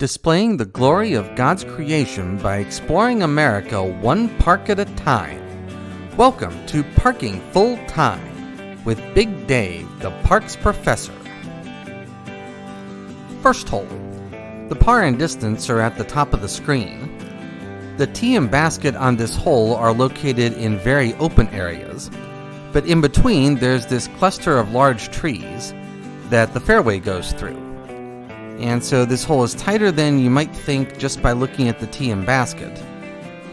displaying the glory of God's creation by exploring America one park at a time. Welcome to Parking Full Time with Big Dave, the park's professor. First hole. The par and distance are at the top of the screen. The tee and basket on this hole are located in very open areas, but in between there's this cluster of large trees that the fairway goes through. And so this hole is tighter than you might think just by looking at the tee and basket,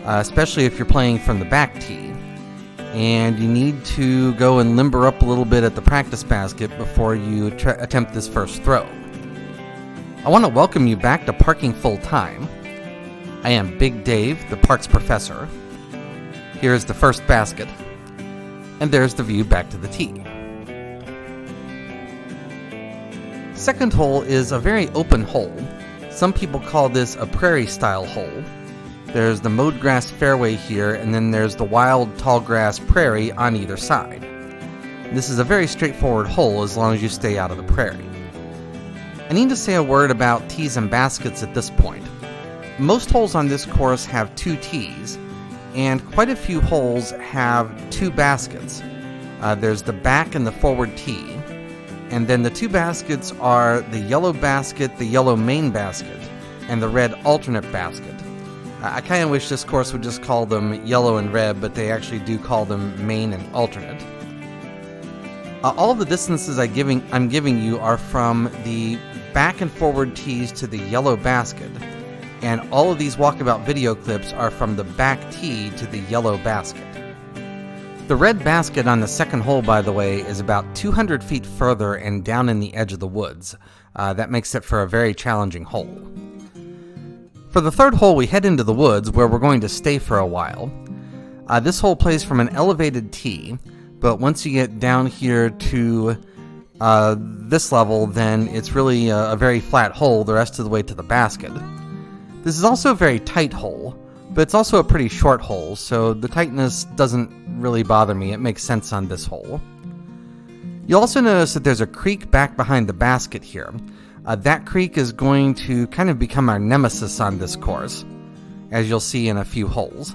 especially if you're playing from the back tee. And you need to go and limber up a little bit at the practice basket before you attempt this first throw. I want to welcome you back to Parking Full Time. I am Big Dave, the park's professor. Here is the first basket, and there's the view back to the tee. Second hole is a very open hole. Some people call this a prairie-style hole. There's the mowed grass fairway here, and then there's the wild tall grass prairie on either side. This is a very straightforward hole as long as you stay out of the prairie. I need to say a word about tees and baskets at this point. Most holes on this course have two tees, and quite a few holes have two baskets. There's the back and the forward tee, and then the two baskets are the yellow basket, the yellow main basket, and the red alternate basket. I kind of wish this course would just call them yellow and red, but they actually do call them main and alternate. All of the distances I'm giving you are from the back and forward tees to the yellow basket, and all of these Walkabout video clips are from the back tee to the yellow basket. The red basket on the second hole, by the way, is about 200 feet further and down in the edge of the woods. That makes it for a very challenging hole. For the third hole, we head into the woods where we're going to stay for a while. This hole plays from an elevated tee, but once you get down here to this level, then it's really a very flat hole the rest of the way to the basket. This is also a very tight hole, but it's also a pretty short hole, so the tightness doesn't really bother me. It makes sense on this hole. You'll also notice that there's a creek back behind the basket here. That creek is going to kind of become our nemesis on this course, as you'll see in a few holes.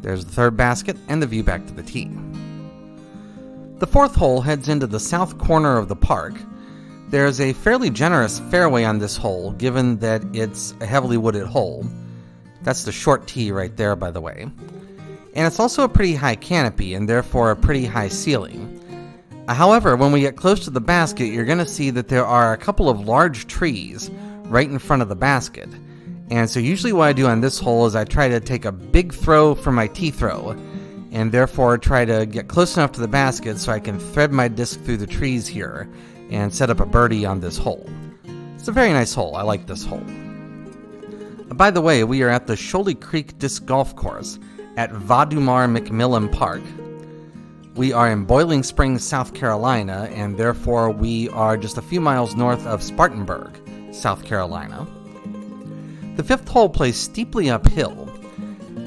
There's the third basket and the view back to the tee. The fourth hole heads into the south corner of the park. There's a fairly generous fairway on this hole, given that it's a heavily wooded hole. That's the short tee right there, by the way. And it's also a pretty high canopy, and therefore a pretty high ceiling. However, when we get close to the basket, you're going to see that there are a couple of large trees right in front of the basket. And so usually what I do on this hole is I try to take a big throw for my tee throw, and therefore try to get close enough to the basket so I can thread my disc through the trees here and set up a birdie on this hole. It's a very nice hole. I like this hole. By the way, we are at the Shoally Creek Golf Course at Va-Du-Mar McMillan Park. We are in Boiling Springs, South Carolina, and therefore we are just a few miles north of Spartanburg, South Carolina. The fifth hole plays steeply uphill,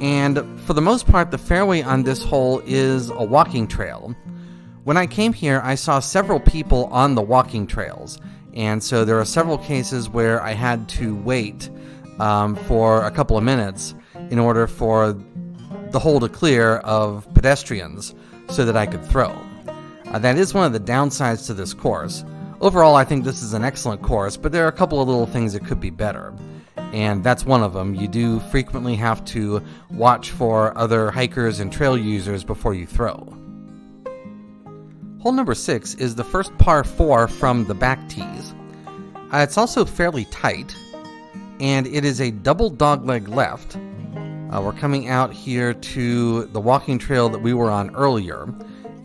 and for the most part the fairway on this hole is a walking trail. When I came here, I saw several people on the walking trails, and so there are several cases where I had to wait for a couple of minutes in order for the hole to clear of pedestrians so that I could throw. That is one of the downsides to this course. Overall, I think this is an excellent course, but there are a couple of little things that could be better. And that's one of them. You do frequently have to watch for other hikers and trail users before you throw. Hole number 6 is the first par 4 from the back tees. It's also fairly tight, and it is a double dogleg left. We're coming out here to the walking trail that we were on earlier,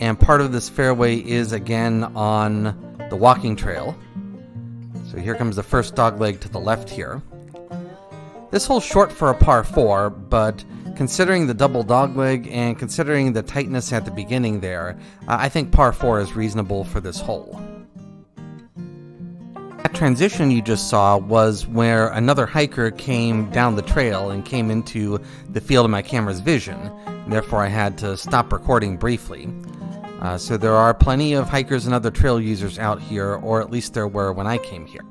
and part of this fairway is again on the walking trail. So here comes the first dogleg to the left here. This hole's short for a par 4, but considering the double dogleg and considering the tightness at the beginning there, I think par 4 is reasonable for this hole. That transition you just saw was where another hiker came down the trail and came into the field of my camera's vision, and therefore I had to stop recording briefly. So there are plenty of hikers and other trail users out here, or at least there were when I came here.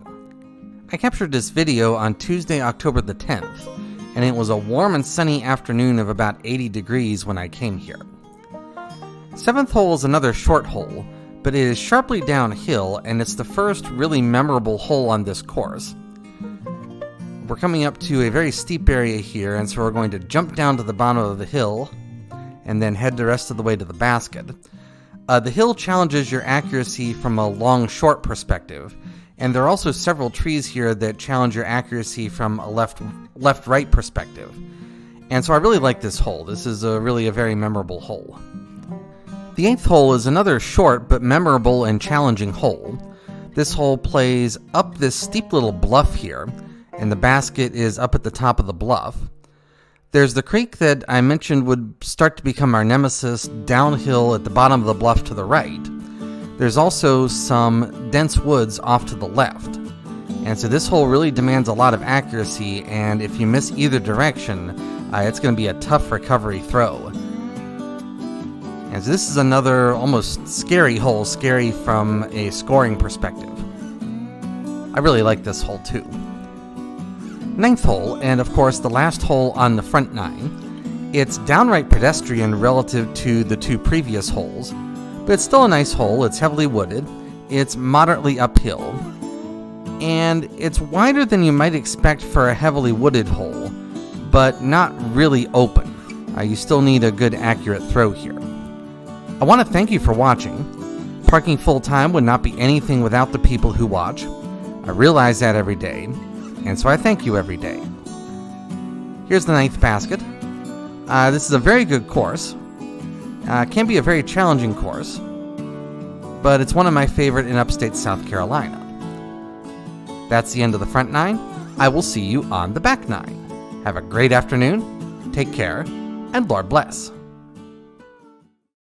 I captured this video on Tuesday, October the 10th, and it was a warm and sunny afternoon of about 80 degrees when I came here. 7th hole is another short hole, but it is sharply downhill, and it's the first really memorable hole on this course. We're coming up to a very steep area here, and so we're going to jump down to the bottom of the hill, and then head the rest of the way to the basket. The hill challenges your accuracy from a long-short perspective, and there are also several trees here that challenge your accuracy from a left-right perspective. And so I really like this hole. This is really a very memorable hole. The 8th hole is another short but memorable and challenging hole. This hole plays up this steep little bluff here, and the basket is up at the top of the bluff. There's the creek that I mentioned would start to become our nemesis downhill at the bottom of the bluff to the right. There's also some dense woods off to the left. And so this hole really demands a lot of accuracy, and if you miss either direction, it's going to be a tough recovery throw. And so this is another almost scary hole, scary from a scoring perspective. I really like this hole too. 9th hole, and of course the last hole on the front nine. It's downright pedestrian relative to the two previous holes, but it's still a nice hole. It's heavily wooded, it's moderately uphill, and it's wider than you might expect for a heavily wooded hole, but not really open. You still need a good accurate throw here. I want to thank you for watching. Parking full time would not be anything without the people who watch. I realize that every day, and so I thank you every day. Here's the 9th basket. This is a very good course. Can be a very challenging course, but it's one of my favorite in upstate South Carolina. That's the end of the front nine. I will see you on the back nine. Have a great afternoon, take care, and Lord bless.